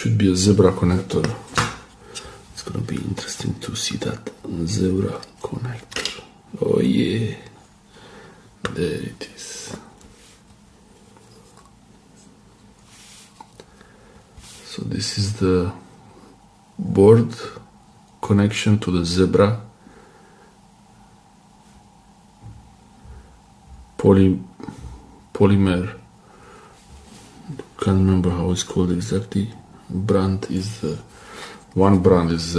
should be a zebra connector. It's gonna be interesting to see that zebra connector. Oh yeah, there it is. So this is the board connection to the zebra polymer. Can't remember how it's called exactly. Brand is the one brand is